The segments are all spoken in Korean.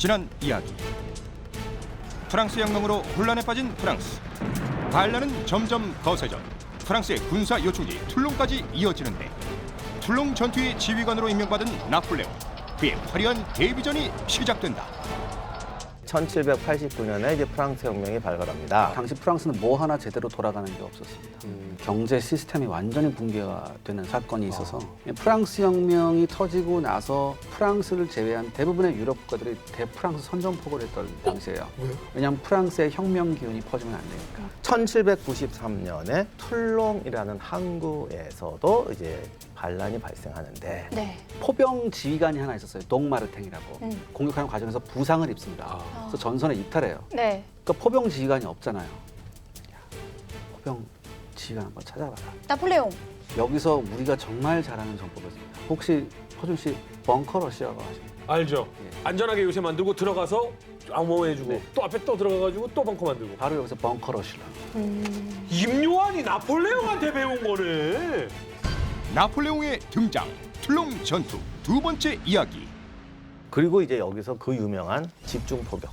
지난 이야기. 프랑스 혁명으로 혼란에 빠진 프랑스. 반란은 점점 거세져 프랑스의 군사 요충지 툴롱까지 이어지는데 툴롱 전투의 지휘관으로 임명받은 나폴레옹. 그의 화려한 데뷔전이 시작된다. 1789년에 이제 프랑스 혁명이 발발합니다. 당시 프랑스는 뭐 하나 제대로 돌아가는 게 없었습니다. 경제 시스템이 완전히 붕괴가 되는 사건이 있어서 프랑스 혁명이 터지고 나서 프랑스를 제외한 대부분의 유럽 국가들이 대프랑스 선전포고를 했던 당시예요. 왜냐하면 프랑스의 혁명 기운이 퍼지면 안 되니까. 1793년에 툴롱이라는 항구에서도 이제 반란이 발생하는데 네. 포병 지휘관이 하나 있었어요. 동마르탱이라고. 공격하는 과정에서 부상을 입습니다. 그래서 전선에 이탈해요. 네. 그러니까 포병 지휘관이 없잖아요. 야, 포병 지휘관 한번 찾아봐라. 나폴레옹. 여기서 우리가 정말 잘하는 전법이 있습니다. 혹시 허준 씨 벙커러시아가 아십니까? 알죠. 예. 안전하게 요새 만들고 들어가서 암호해주고 네. 또 앞에 또 들어가가지고 또 벙커 만들고. 바로 여기서 벙커러시라. 임요한이 나폴레옹한테 배운 거네. 나폴레옹의 등장. 툴롱 전투 두 번째 이야기. 그리고 이제 여기서 그 유명한 집중 포격.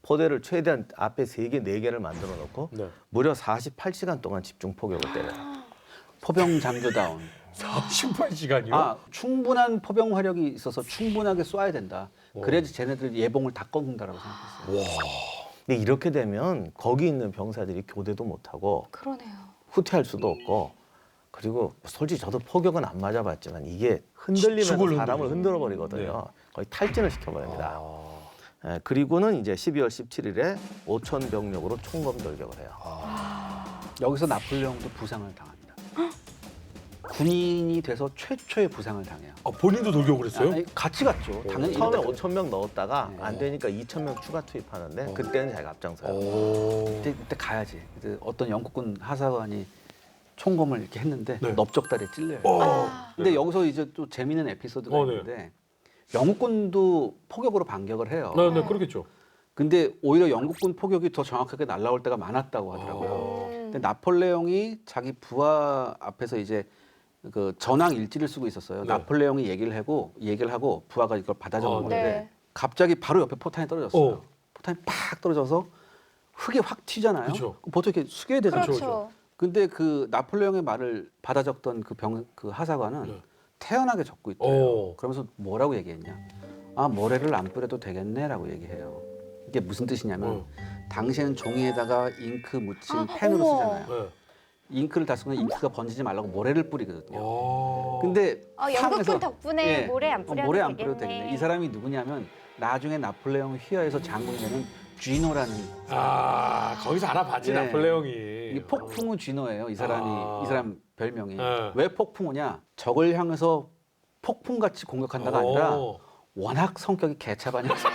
포대를 최대한 앞에 3개, 4개를 만들어 놓고 네. 무려 48시간 동안 집중 포격을 때려요. 포병 장교다운. 48시간이요? 충분한 포병 화력이 있어서 충분하게 쏴야 된다. 그래야지 쟤네들 예봉을 다 꺾는다라고 생각했어요. 근데 이렇게 되면 거기 있는 병사들이 교대도 못하고 그러네요. 후퇴할 수도 없고 그리고 솔직히 저도 포격은 안 맞아봤지만 이게 흔들리면서 죽을 사람을 흔들죠. 흔들어 버리거든요. 거의 탈진을 시켜버립니다. 아. 예, 그리고는 이제 12월 17일에 5천 병력으로 총검 돌격을 해요. 여기서 나폴레옹도 부상을 당합니다. 군인이 돼서 최초의 부상을 당해요. 아, 본인도 돌격을 했어요? 아니, 같이 갔죠. 당연히 처음에 이럴 때 5천 명 넣었다가 네. 안 되니까 2천 명 추가 투입하는데 그때는 자기가 앞장서요. 오. 그때 가야지. 그때 어떤 영국군 하사관이 총검을 이렇게 했는데 네. 넓적다리에 찔려요. 어. 근데 여기서 이제 또 재미있는 에피소드가 네. 있는데 영국군도 포격으로 반격을 해요. 네, 네, 그렇겠죠. 근데 오히려 영국군 포격이 더 정확하게 날아올 때가 많았다고 하더라고요. 근데 나폴레옹이 자기 부하 앞에서 이제 그 전황 일지를 쓰고 있었어요. 네. 나폴레옹이 얘기를 하고 부하가 이걸 받아 적은 아, 건데 네. 갑자기 바로 옆에 포탄이 떨어졌어요. 어. 포탄이 팍 떨어져서 흙이 확 튀잖아요. 그쵸. 보통 이렇게 숙여야 되잖아요. 그렇죠. 근데 그 나폴레옹의 말을 받아 적던 그 하사관은 네. 태연하게 적고 있대요. 오. 그러면서 뭐라고 얘기했냐? 아, 모래를 안 뿌려도 되겠네라고 얘기해요. 이게 무슨 뜻이냐면 당시에는 종이에다가 잉크 묻힌 펜으로 어머. 쓰잖아요. 네. 잉크를 다 쓰면 잉크가 번지지 말라고 모래를 뿌리거든요. 아. 근데 영국군 상에서- 덕분에 예, 모래 안 뿌려도 모래 안 되겠네. 뿌려도 되겠네. 이 사람이 누구냐면 나중에 나폴레옹 휘하에서 장군이 되는 쥐노라는 아, 거기서 알아봤지, 예. 나폴레옹이. 이 폭풍우 쥐노예요. 이 사람이 아. 이 사람 별명이 네. 왜 폭풍우냐? 적을 향해서 폭풍같이 공격한다가 아니라 워낙 성격이 개차반이어서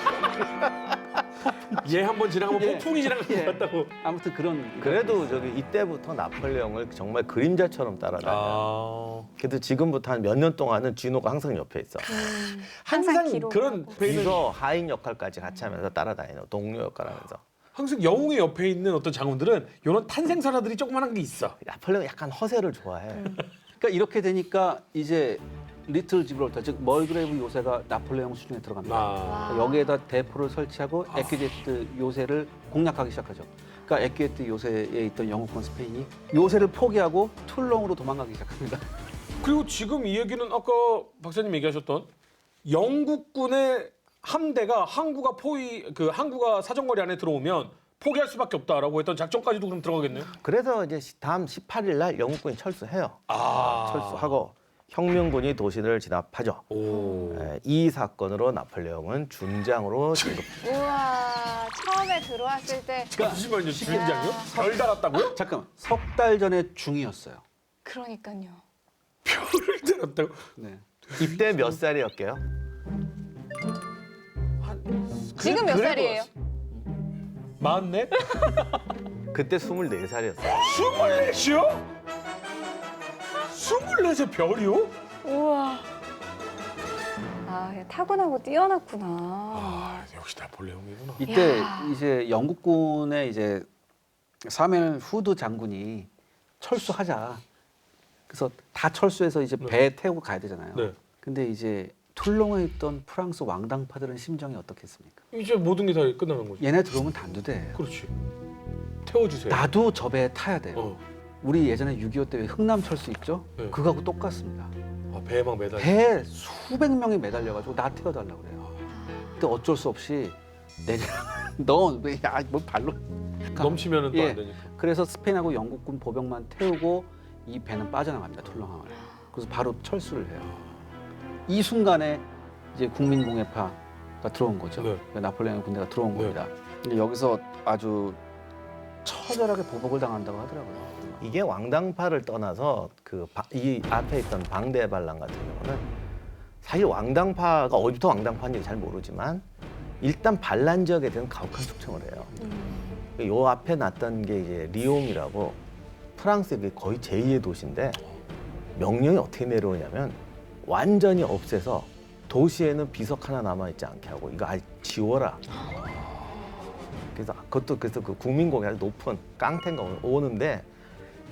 얘 한 번 지나가면 예. 폭풍이 지나갈 것 예. 같다고. 아무튼 그런 그래도 저기 이때부터 나폴레옹을 정말 그림자처럼 따라다녀요. 아. 그래도 지금부터 한 몇 년 동안은 쥐노가 항상 옆에 있어. 항상 기록을 그런 하고. 비서 하인 역할까지 같이 하면서 따라다니는 동료 역할 하면서. 항상 영웅의 옆에 있는 어떤 장군들은 이런 탄생설화들이 조그만한 게 있어. 나폴레옹 약간 허세를 좋아해. 그러니까 이렇게 되니까 이제 리틀 지브롤터 즉 멀그레이브 요새가 나폴레옹 수중에 들어갑니다. 아. 여기에다 대포를 설치하고 에퀴제트 요새를 공략하기 시작하죠. 그러니까 에퀴제트 요새에 있던 영국군 스페인이 요새를 포기하고 툴롱으로 도망가기 시작합니다. 그리고 지금 이 얘기는 아까 박사님 얘기하셨던 영국군의 함대가 항구가 사정거리 안에 들어오면 포기할 수밖에 없다라고 했던 작전까지도 그럼 들어가겠네요. 그래서 이제 다음 18일 날 영국군이 철수해요. 아. 철수하고 혁명군이 도시를 진압하죠. 오. 이 사건으로 나폴레옹은 준장으로 진급. 우와, 처음에 들어왔을 때 잠시만요, 주인장이요? 별 달았다고요? 잠깐만, 석 달 전에 중이었어요. 그러니까요. 별을 달았다고? 네. 이때 몇 살이었게요? 지금 몇 살이에요? 44? 그때 24살이었어요. 24이요? 24에 별이요? 우와. 아, 타고나고 뛰어났구나. 아, 역시 나폴레옹이구나. 이때 야. 이제 영국군의 이제 사멜 후드 장군이 철수하자. 그래서 다 철수해서 이제 배 태우고 가야 되잖아요. 네. 근데 이제 툴롱에 있던 프랑스 왕당파들은 심정이 어떻겠습니까? 이제 모든 게 다 끝나는 거죠. 얘네 들어오면 단두대예요. 그렇지. 태워주세요. 나도 저 배에 타야 돼요. 어. 우리 예전에 6.25 때 흥남철수 있죠? 네. 그거하고 똑같습니다. 아, 배에 막 매달려. 배에 수백 명이 매달려가지고 나 태워달라고 그래요. 근데 어쩔 수 없이 너왜야뭐 발로 넘치면은 또 예. 안 되니까. 그래서 스페인하고 영국군 보병만 태우고 이 배는 빠져나갑니다. 툴롱항을. 그래서 바로 철수를 해요. 이 순간에 이제 국민공예파가 들어온 거죠. 네. 그러니까 나폴레옹 군대가 들어온 네. 겁니다. 근데 여기서 아주 처절하게 보복을 당한다고 하더라고요. 이게 왕당파를 떠나서 이 앞에 있던 방대 반란 같은 경우는 사실 왕당파가 어디부터 왕당파인지 잘 모르지만 일단 반란 지역에 대한 가혹한 숙청을 해요. 요 앞에 났던 게 이제 리옹이라고 프랑스의 거의 제2의 도시인데 명령이 어떻게 내려오냐면 완전히 없애서 도시에는 비석 하나 남아있지 않게 하고 이거 아예 지워라. 그래서 그 국민공이 아주 높은 깡패가 오는데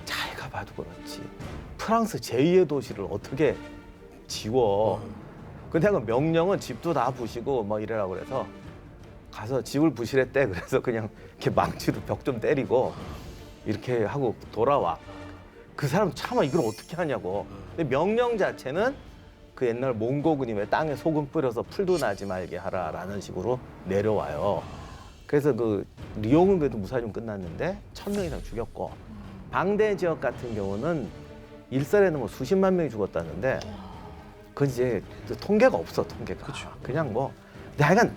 자기가 봐도 그렇지 프랑스 제2의 도시를 어떻게 지워. 근데 그 명령은 집도 다 부시고 뭐 이래라고 그래서 가서 집을 부시랬대. 그래서 그냥 이렇게 망치로 벽 좀 때리고 이렇게 하고 돌아와. 그 사람 차마 이걸 어떻게 하냐고. 근데 명령 자체는 그 옛날 몽고군이 왜 땅에 소금 뿌려서 풀도 나지 말게 하라라는 식으로 내려와요. 그래서 그 리옹은 그래도 무사히 끝났는데 1,000명 이상 죽였고 방대 지역 같은 경우는 일설에는 뭐 수십만 명이 죽었다는데 그건 이제 통계가 없어. 통계가. 그쵸. 그냥 뭐 근데 하여간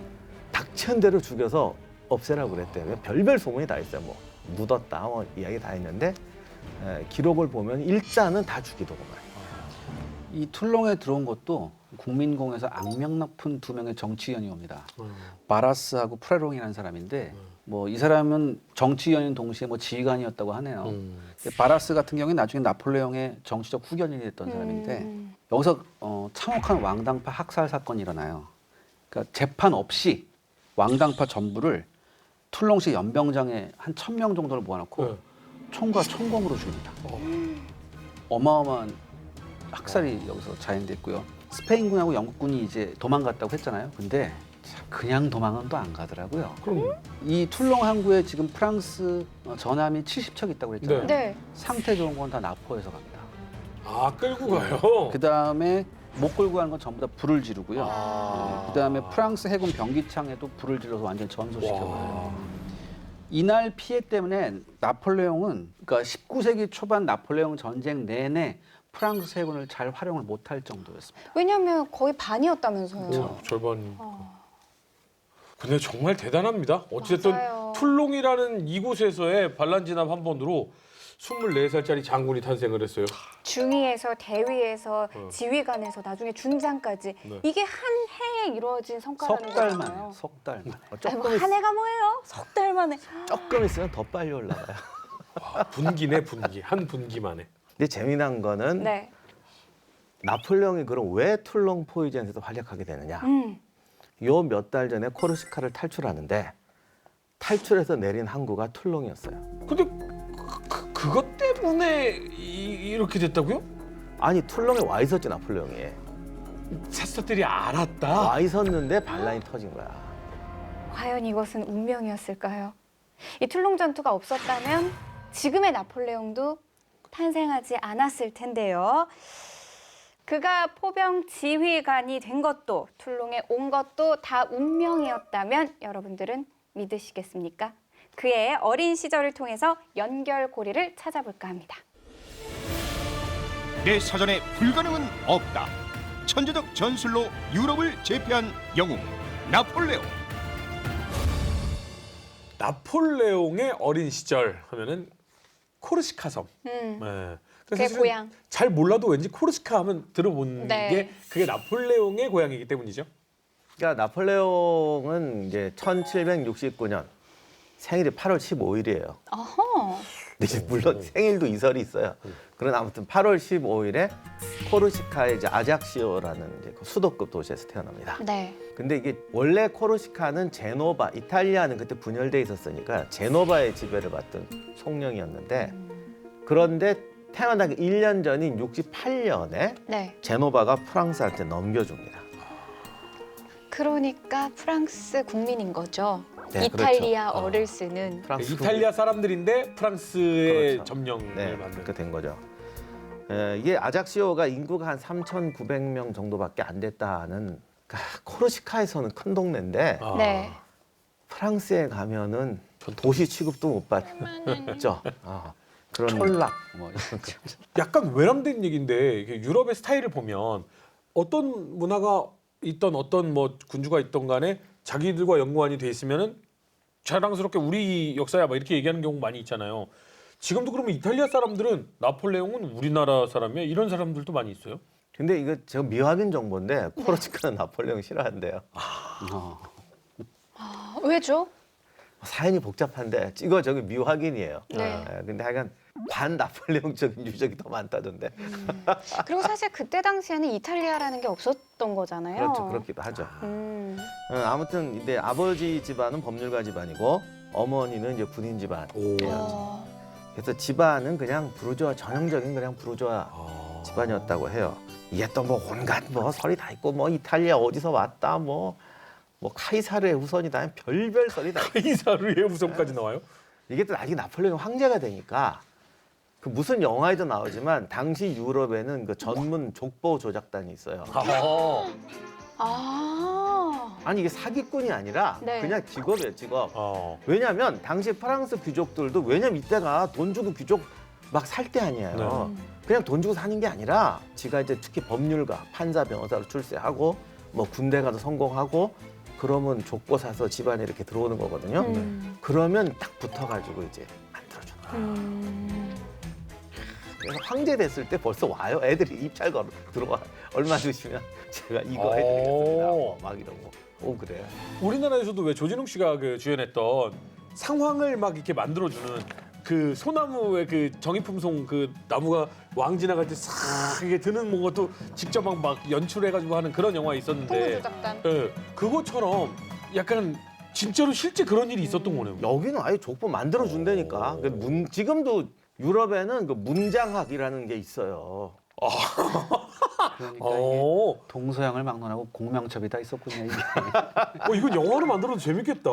닥치는 대로 죽여서 없애라고 그랬대요. 별별 소문이 다 있어요. 뭐 묻었다 뭐 이야기 다 했는데 기록을 보면 일단은 다 죽이더구만. 이 툴롱에 들어온 것도 국민공에서 악명 높은 두 명의 정치위원이 옵니다. 바라스하고 프레롱이라는 사람인데 뭐 이 사람은 정치위원인 동시에 뭐 지휘관이었다고 하네요. 근데 바라스 같은 경우에 나중에 나폴레옹의 정치적 후견인이 됐던 사람인데 여기서 참혹한 왕당파 학살 사건이 일어나요. 그러니까 재판 없이 왕당파 전부를 툴롱시 연병장에 한 1,000명 정도를 모아놓고 네. 총과 총검으로 죽입니다. 어마어마한 학살이 여기서 자행됐고요. 스페인군하고 영국군이 이제 도망갔다고 했잖아요. 근데 참 그냥 도망은 또 안 가더라고요. 그럼 이 툴롱 항구에 지금 프랑스 전함이 70척 있다고 그랬잖아요. 네. 상태 좋은 건 다 나포에서 갑니다. 아 끌고 가요. 그 다음에 못 끌고 가는 건 전부 다 불을 지르고요. 그 다음에 프랑스 해군 병기창에도 불을 질러서 완전히 전소시켜버려요. 이날 피해 때문에 나폴레옹은 그러니까 19세기 초반 나폴레옹 전쟁 내내 프랑스 해군을 잘 활용을 못할 정도였습니다. 왜냐면 거의 반이었다면서요. 절반. 근데 정말 대단합니다. 어쨌든 맞아요. 툴롱이라는 이곳에서의 반란 진압 한 번으로 24살짜리 장군이 탄생을 했어요. 중위에서 대위에서 지휘관에서 나중에 준장까지 네. 이게 한 해에 이루어진 성과라는 석 달 거잖아요. 만에, 석 달 만에. 아니, 뭐한 해가 뭐예요? 석 달 만에. 조금 있으면 더 빨리 올라가요. 분기네 분기. 한 분기 만에. 근데 재미난 거는 네. 나폴레옹이 그럼 왜 툴롱 포위전에서 활약하게 되느냐. 요 몇 달 전에 코르시카를 탈출하는데 탈출해서 내린 항구가 툴롱이었어요. 근데 그것 때문에 이렇게 됐다고요? 아니 툴롱에 와 있었지 나폴레옹이. 사스들이 알았다. 와 있었는데 반란이 터진 거야. 과연 이것은 운명이었을까요? 이 툴롱 전투가 없었다면 지금의 나폴레옹도 탄생하지 않았을 텐데요. 그가 포병 지휘관이 된 것도 툴롱에 온 것도 다 운명이었다면 여러분들은 믿으시겠습니까? 그의 어린 시절을 통해서 연결고리를 찾아볼까 합니다. 내 사전에 불가능은 없다. 천재적 전술로 유럽을 제패한 영웅 나폴레옹. 나폴레옹의 어린 시절 하면은 코르시카 섬. 네. 그의 사실은 고향. 잘 몰라도 왠지 코르시카 하면 들어본 네. 게 그게 나폴레옹의 고향이기 때문이죠. 그러니까 나폴레옹은 이제 1769년 생일이 8월 15일이에요. 어허. 근데 이제 물론 생일도 이설이 있어요. 그러나 아무튼 8월 15일에 코르시카의 이제 아작시오라는 이제 그 수도급 도시에서 태어납니다. 네. 근데 이게 원래 코르시카는 제노바, 이탈리아는 그때 분열돼 있었으니까 제노바의 지배를 받던 속령이었는데 그런데 태어나기 1년 전인 68년에 네. 제노바가 프랑스한테 넘겨줍니다. 그러니까 프랑스 국민인 거죠. 네, 이탈리아어를 그렇죠. 쓰는. 프랑스 이탈리아 사람들인데 프랑스의 그렇죠. 점령을 네, 받는. 그렇게 된 거죠. 이게 아작시오가 인구가 한 3,900명 정도밖에 안 됐다는 코르시카에서는 큰 동네인데 아. 네. 프랑스에 가면은 도시 취급도 못 받죠. 그런 촌락 뭐 약간 외람된 얘기인데 이게 유럽의 스타일을 보면 어떤 문화가 있던 어떤 뭐 군주가 있던 간에 자기들과 연관이 돼 있으면은 자랑스럽게 우리 역사야 막 이렇게 얘기하는 경우 많이 있잖아요. 지금도 그러면 이탈리아 사람들은 나폴레옹은 우리나라 사람이야 이런 사람들도 많이 있어요? 근데 이거 제가 미확인 정보인데 코르시카는 나폴레옹 싫어한대요. 왜죠? 사연이 복잡한데 이거 저기 미확인이에요. 네. 근데 하여간 반 나폴레옹적인 유적이 더 많다던데. 그리고 사실 그때 당시에는 이탈리아라는 게 없었던 거잖아요. 그렇죠, 그렇기도 하죠. 아무튼 근데 아버지 집안은 법률가 집안이고 어머니는 이제 군인 집안. 오. 그래서 집안은 그냥 부르주아 전형적인 그냥 부르주아 집안이었다고 해요. 이게 또 뭐 온갖 뭐 설이 다 있고 뭐 이탈리아 어디서 왔다 뭐 카이사르의 후손이다 별별 설이 다 있고 카이사르의 후손까지 나와요? 이게 또 나중에 나폴레옹 황제가 되니까 그 무슨 영화에도 나오지만 당시 유럽에는 그 전문 족보 조작단이 있어요. 아니 이게 사기꾼이 아니라 네. 그냥 직업이에요, 직업. 왜냐하면 당시 프랑스 귀족들도 왜냐면 이때가 돈 주고 귀족 막 살 때 아니에요. 그냥 돈 주고 사는 게 아니라 지가 이제 특히 법률가, 판사, 변호사로 출세하고 뭐 군대 가서 성공하고 그러면 족보 사서 집안에 이렇게 들어오는 거거든요. 그러면 딱 붙어가지고 이제 만들어주는 거예요. 그래서 황제 됐을 때 벌써 와요. 애들이 입찰 걸어 들어와. 얼마 주시면 제가 이거 해드리겠습니다. 막 이런 거. 오 그래요. 우리나라에서도 왜 조진웅 씨가 그 주연했던 상황을 막 이렇게 만들어주는 그 소나무의 그 정이품송 그 나무가 왕 지나갈 때 싹 이게 드는 뭐 것도 직접 막 연출해가지고 하는 그런 영화 있었는데 홍보조작단. 예, 그것처럼 약간 진짜로 실제 그런 일이 있었던 거네요. 여기는 아예 족보 만들어 준다니까. 지금도 유럽에는 그 문장학이라는 게 있어요. 그러니까 이게 어, 동서양을 막론하고 공명첩이 다 있었군요. 이게. 이건 영화로 만들어도 재밌겠다.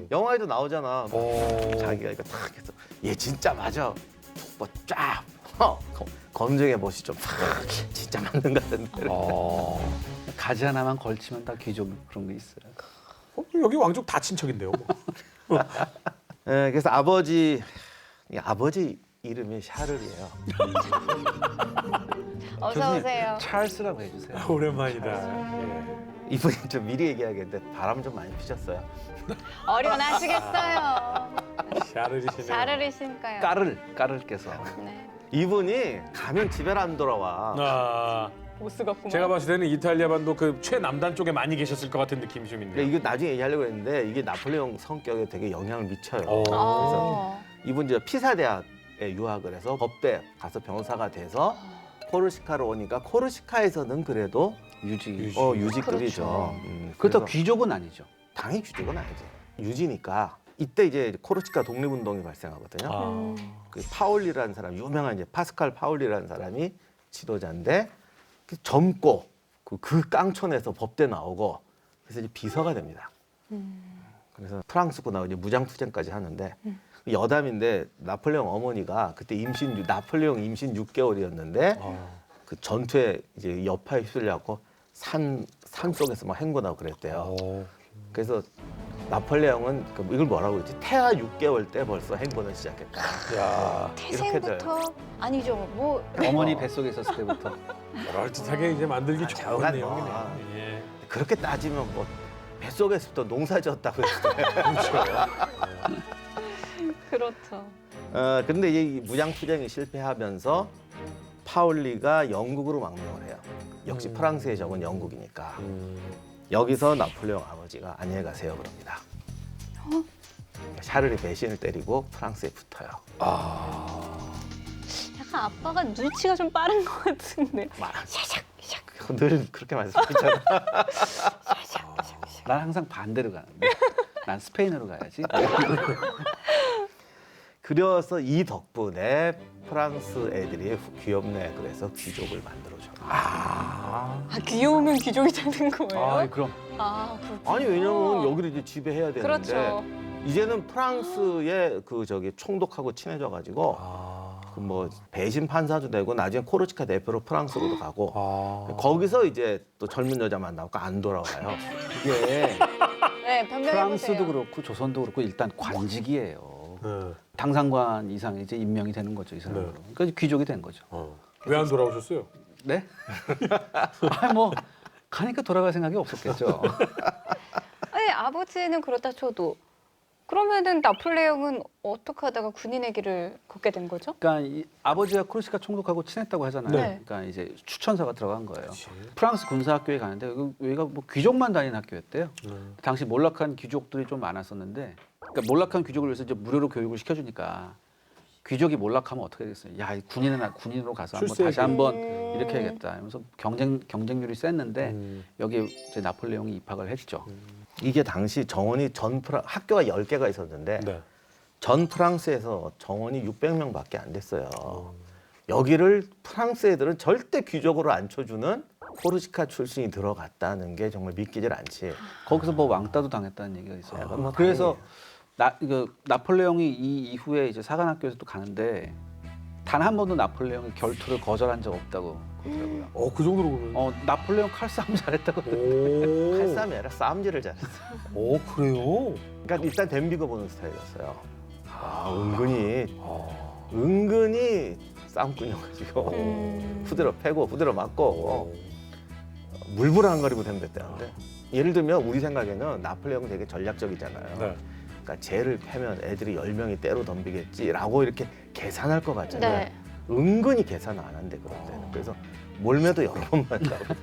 영화에도 나오잖아. 어. 자기가 이거 탁 해서 얘 진짜 맞아. 족보 쫙 검증해 보시죠. 진짜 맞는 것 같은데. 가지 하나만 걸치면 다 귀족 그런 게 있어요. 여기 왕족 다 친척인데요. 뭐. 그래서 아버지 이름이 샤를이에요. 어서 교수님, 오세요. 찰스라고 해주세요. 오랜만이다. 이분이 좀 미리 얘기하겠는데 바람 좀 많이 피셨어요. 어련하시겠어요. 샤르리시네요. 자르리시니까요. 까를께서 네. 이분이 가면 집에 안 돌아와. 아, 못 쓰겠구만. 제가 봤을 때는 이탈리아 반도 그 최남단 쪽에 많이 계셨을 것 같은 느낌이 좀 있네요. 이거 나중에 얘기하려고 했는데 이게 나폴레옹 성격에 되게 영향을 미쳐요. 어. 그래서 이분 이제 피사 대학에 유학을 해서 법대 가서 변호사가 돼서 코르시카로 오니까 코르시카에서는 그래도 유지급이죠. 그렇죠. 그렇다고 귀족은 아니죠. 당연히 귀족은 아니지. 유지니까 이때 이제 코르시카 독립운동이 발생하거든요. 아. 그 파올리라는 사람, 유명한 이제 파스칼 파올리라는 사람이 지도자인데 젊고 그 깡촌에서 법대 나오고 그래서 이제 비서가 됩니다. 그래서 프랑스고 나고 이제 무장투쟁까지 하는데 여담인데 나폴레옹 어머니가 그때 나폴레옹 임신 6개월이었는데 그 전투에 이제 여파에 휩쓸려갖고 산 속에서 막 행군하고 그랬대요. 그래서 나폴레옹은 이걸 뭐라고 그러지? 태아 6개월 때 벌써 행군을 시작했다. 야, 태생부터 아니죠. 뭐 어머니 뱃속에 있었을 때부터. 그럴듯하게 이제 만들기 좋은 좌우간 내용이네요. 뭐. 예. 그렇게 따지면 뭐 뱃속에서부터 농사지었다고 했어요. 그렇죠. 근데 이 무장투쟁이 실패하면서 파올리가 영국으로 망명을 해요. 역시 프랑스의 적은 영국이니까. 여기서 나폴레옹 아버지가 안녕히 가세요 그럽니다. 샤를이 배신을 때리고 프랑스에 붙어요. 약간 아빠가 눈치가 좀 빠른 것 같은데. 샤샥 샤샥 늘 그렇게 말씀하셨잖아. 난 항상 반대로 가는데. 난 스페인으로 가야지. 그래서 이 덕분에 프랑스 애들이 귀엽네 그래서 귀족을 만들어줘. 아, 귀여우면 귀족이 되는 거예요? 아, 그럼. 아, 그렇구나. 아니 왜냐면 여기를 이제 지배해야 되는데 그렇죠. 이제는 프랑스의 그 저기 총독하고 친해져 가지고 그 뭐 배신 판사도 되고 나중에 코르시카 대표로 프랑스로도 가고 거기서 이제 또 젊은 여자 만나고 안 돌아와요. 이게 네, 변명해 프랑스도 보세요. 그렇고 조선도 그렇고 일단 관직이에요. 네. 당상관 이상이 이제 임명이 되는 거죠, 이 사람으로. 그러니까 귀족이 된 거죠. 왜 안 돌아오셨어요? 네? 아, 뭐 가니까 돌아갈 생각이 없었겠죠. 아니, 아버지는 그렇다 쳐도 그러면은 나폴레옹은 어떻게 하다가 군인의 길을 걷게 된 거죠? 그러니까 이 아버지가 코르시카 총독하고 친했다고 하잖아요. 네. 그러니까 이제 추천사가 들어간 거예요. 프랑스 군사학교에 가는데 여기가 뭐 귀족만 다니는 학교였대요. 당시 몰락한 귀족들이 좀 많았었는데, 그러니까 몰락한 귀족을 위해서 이제 무료로 교육을 시켜주니까 귀족이 몰락하면 어떻게 되겠어요? 야, 이 군인으로 가서 한번 출세기. 다시 한번 이렇게 해야겠다. 이러면서 경쟁률이 셌는데 여기 이제 나폴레옹이 입학을 했죠. 이게 당시 정원이 학교가 10개가 있었는데 네. 전 프랑스에서 정원이 600명밖에 안 됐어요. 여기를 프랑스 애들은 절대 귀족으로 안 쳐주는 코르시카 출신이 들어갔다는 게 정말 믿기질 않지. 거기서 뭐 왕따도 당했다는 얘기가 있어요. 약간 뭐 그래서 나폴레옹이 이 이후에 이제 사관학교에서 또 가는데 단 한 번도 나폴레옹이 결투를 거절한 적 없다고 그러더라고요. 그 정도로 그러면. 나폴레옹 칼싸움 잘했다고. 오. 칼싸움이 아니라 싸움질을 잘했어. 오, 그래요? 그러니까 일단 댐비고 보는 스타일이었어요. 은근히 싸움꾼이어가지고 후드려 패고 후드려 맞고 물불안거리고 댐댔다는데 예를 들면 우리 생각에는 나폴레옹 되게 전략적이잖아요. 네. 그러니까 쟤를 패면 애들이 10명이 때로 덤비겠지라고 이렇게 계산할 것 같잖아요. 네. 은근히 계산을 안 한대 그럴 때는. 그래서 몰매도 여러 번 맞다고.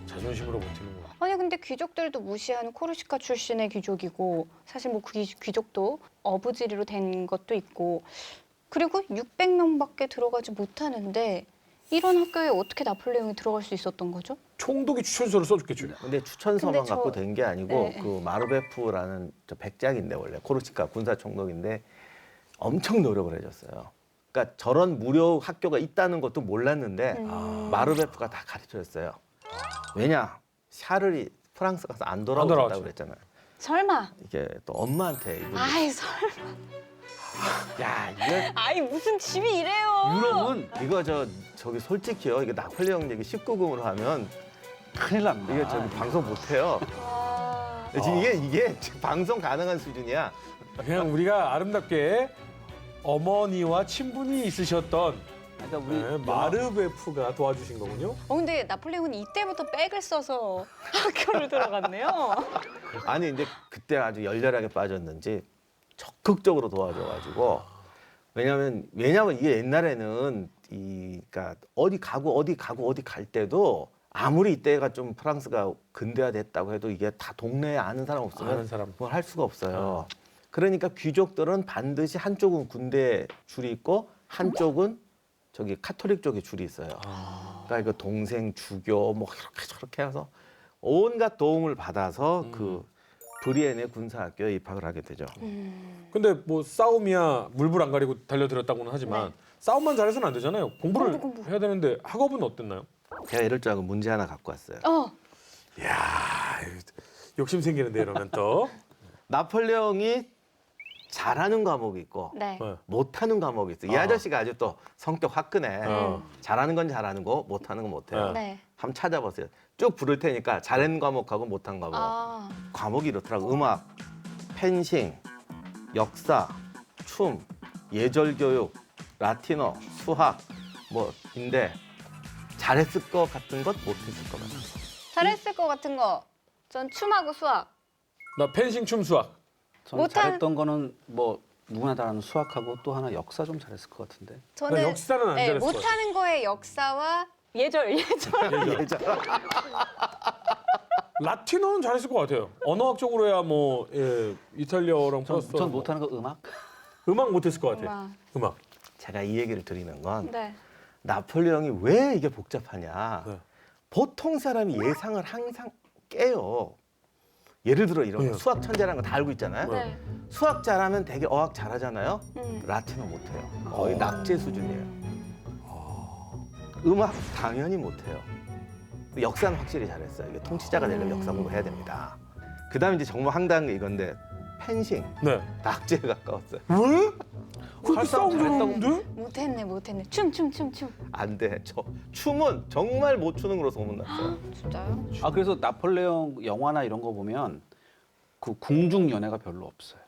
자존심으로 버티는구나. 아니 근데 귀족들도 무시하는 코르시카 출신의 귀족이고 사실 뭐 귀족도 어부지리로 된 것도 있고 그리고 600명밖에 들어가지 못하는데 이런 학교에 어떻게 나폴레옹이 들어갈 수 있었던 거죠? 총독이 추천서를 써줬겠죠. 근데 추천서만 근데 갖고 된 게 아니고 네. 그 마르베프라는 저 백작인데 원래 코르시카 군사총독인데 엄청 노력을 해줬어요. 그러니까 저런 무료 학교가 있다는 것도 몰랐는데 마르베프가 다 가르쳐줬어요. 왜냐? 샤를이 프랑스 가서 안 돌아오셨다고 돌아왔죠. 그랬잖아요. 설마. 이게 또 엄마한테 이분이 아이 설마. 야 이거 아이 무슨 집이 이래요. 유럽은 이거 저기 솔직히요 이거 나폴레옹 얘기 19금으로 하면 큰일 납니다. 이게 저기 방송 못 해요. 아, 지금 이게 지금 방송 가능한 수준이야. 그냥 우리가 아름답게 어머니와 친분이 있으셨던 그러니까 우리 네, 마르베프가 도와주신 거군요. 근데 나폴레옹은 이때부터 백을 써서 학교를 들어갔네요. 아니 이제 그때 아주 열렬하게 빠졌는지 적극적으로 도와줘가지고 왜냐면 이게 옛날에는 그러니까 어디 갈 때도 아무리 이때가 좀 프랑스가 근대화됐다고 해도 이게 다 동네에 아는 사람 없으면 아는 사람. 뭘 할 수가 없어요. 그러니까 귀족들은 반드시 한쪽은 군대 줄이 있고 한쪽은 저기 카톨릭 쪽에 줄이 있어요. 그러니까 이거 동생 주교 뭐 이렇게 저렇게 해서 온갖 도움을 받아서 그 브리엔의 군사학교에 입학을 하게 되죠. 근데 뭐 싸움이야 물불 안 가리고 달려들었다고는 하지만 싸움만 잘해서는 안 되잖아요. 공부를 공부. 해야 되는데 학업은 어땠나요? 제가 이럴 줄 알고 문제 하나 갖고 왔어요. 이야, 욕심 생기는데 이러면 또. 나폴레옹이 잘하는 과목이 있고 네. 네. 못하는 과목이 있어. 이 아저씨가 아주 또 성격 화끈해. 어. 잘하는 건 잘하는 거, 못하는 건 못해요. 네. 한번 찾아보세요. 쭉 부를 테니까 잘하는 과목하고 못한 과목. 아, 과목이 이렇더라고. 음악, 펜싱, 역사, 춤, 예절교육, 라틴어, 수학 뭐인데 잘했을 것 같은 것, 못했을 것 같은 것. 잘했을 것 같은 거. 전 춤하고 수학. 나 펜싱, 춤, 수학. 저는 못한- 잘했던 거는 뭐 누구나 다 아는 수학하고 또 하나 역사 좀 잘했을 것 같은데. 저는 나 역사는 안 잘했을 것 같아요. 못하는 거에 역사와 예절. 예절. 라틴어는 잘했을 것 같아요. 언어학적으로야 뭐 이탈리아어랑 플러스 전 못하는 거 음악? 음악 못했을 것 같아요. 음악. 제가 이 얘기를 드리는 건 네. 나폴레옹이 왜 이게 복잡하냐. 네. 보통 사람이 예상을 항상 깨요. 예를 들어 이런 거 네. 수학 천재라는 거 다 알고 있잖아요. 네. 수학 잘하면 되게 어학 잘하잖아요. 음. 라틴어 못해요. 거의 낙제 수준이에요. 음악 당연히 못해요. 역사는 확실히 잘했어요. 이게 통치자가 되려면 역사 공부해야 됩니다. 그다음에 이제 정말 황당한 게 이건데 펜싱, 네. 낙지에 가까웠어요. 왜? 그렇게 칼싸움 싸움 잘했다고? 못했네. 춤. 안 돼. 저 춤은 정말 못 추는 걸로 소문났어요. 진짜요? 아 그래서 나폴레옹 영화나 이런 거 보면 그 궁중 연애가 별로 없어요.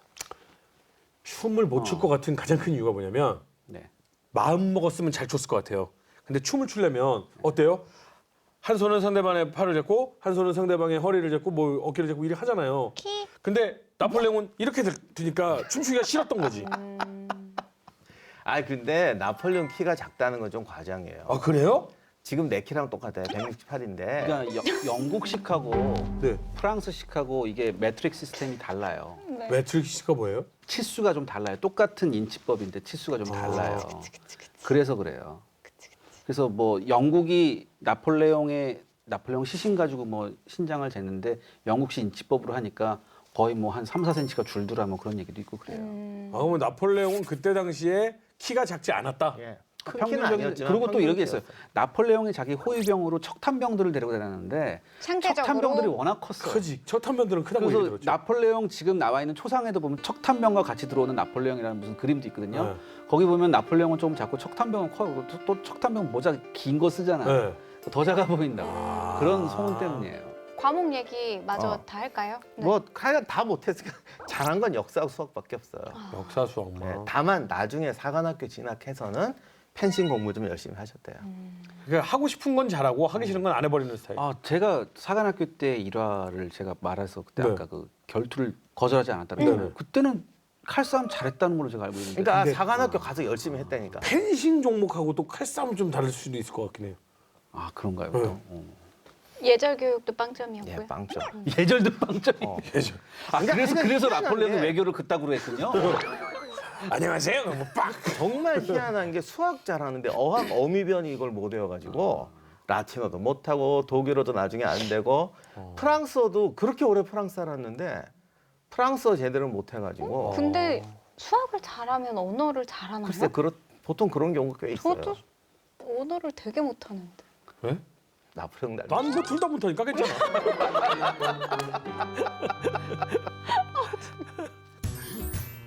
춤을 못 출 것 같은 가장 큰 이유가 뭐냐면 네. 마음 먹었으면 잘 췄을 것 같아요. 근데 춤을 추려면 어때요? 한 손은 상대방의 팔을 잡고 한 손은 상대방의 허리를 잡고 뭐 어깨를 잡고 이렇게 하잖아요. 키. 근데 나폴레옹은 이렇게 되니까 춤추기가 싫었던 거지. 아 근데 나폴레옹 키가 작다는 건 좀 과장이에요. 아 그래요? 지금 내 키랑 똑같아요. 168인데. 그러니까 영국식하고 네. 프랑스식하고 이게 매트릭 시스템이 달라요. 네. 매트릭스가 뭐예요? 치수가 좀 달라요. 똑같은 인치법인데 치수가 좀 달라요. 그치. 그래서 그래요. 그래서 뭐 영국이 나폴레옹 시신 가지고 뭐 신장을 쟀는데 영국식 인치법으로 하니까 거의 뭐 한 3, 4cm가 줄더라 뭐 그런 얘기도 있고 그래요. 아 그러면 나폴레옹은 그때 당시에 키가 작지 않았다. 예. 큰 키는 평균적인 아니었지만 그리고 또 이렇게 했어요. 평균이었어요. 나폴레옹이 자기 호위병으로 척탄병들을 데리고 다녔는데 상대적으로 척탄병들이 워낙 컸어요. 크지. 척탄면들은 크다고 얘기 그래서 들었죠. 나폴레옹 지금 나와 있는 초상에도 보면 척탄병과 같이 들어오는 나폴레옹이라는 무슨 그림도 있거든요. 네. 거기 보면 나폴레옹은 좀 작고 척탄병은 커요. 또 척탄병 모자 긴 거 쓰잖아요. 네. 더 작아 보인다. 그런 소문 때문이에요. 과목 얘기 마저 어. 다 할까요? 네. 뭐 하여간 다 못했으니까 잘한 건 역사하고 수학밖에 없어요. 역사 수학만. 네, 다만 나중에 사관학교 진학해서는 펜싱 공부 좀 열심히 하셨대요. 그러니까 하고 싶은 건 잘하고 하기 싫은 건 안 해버리는 스타일. 아, 제가 사관학교 때 일화를 제가 말해서 그때 네. 아까 그 결투를 거절하지 않았다는 네. 거. 그때는 칼싸움 잘했다는 걸로 제가 알고 있는데. 그러니까 근데- 사관학교 가서 열심히 했다니까. 펜싱 종목하고 또 칼싸움은 좀 다를 수도 있을 것 같긴 해요. 아, 그런가요? 네. 또? 예절 교육도 빵점이었고요. 예, 빵점. 예절도 빵점이. 예전. 아, 그러니까 그래서 희한한 나폴레옹은 게- 외교를 그따구로 했군요. 안녕하세요. 뭐 빡. 정말 희한한 게 수학 잘하는데 어학 어미변이 이걸 못 외워가지고 라틴어도 못하고 독일어도 나중에 안 되고 프랑스어도 그렇게 오래 프랑스 살았는데 프랑스어 제대로 못해가지고 근데 수학을 잘하면 언어를 잘하나요? 글쎄 보통 그런 경우가 꽤 있어요. 저도 언어를 되게 못하는데. 왜? 나폴레옹 날. 난 뭐 둘 다 못하니까 괜찮아.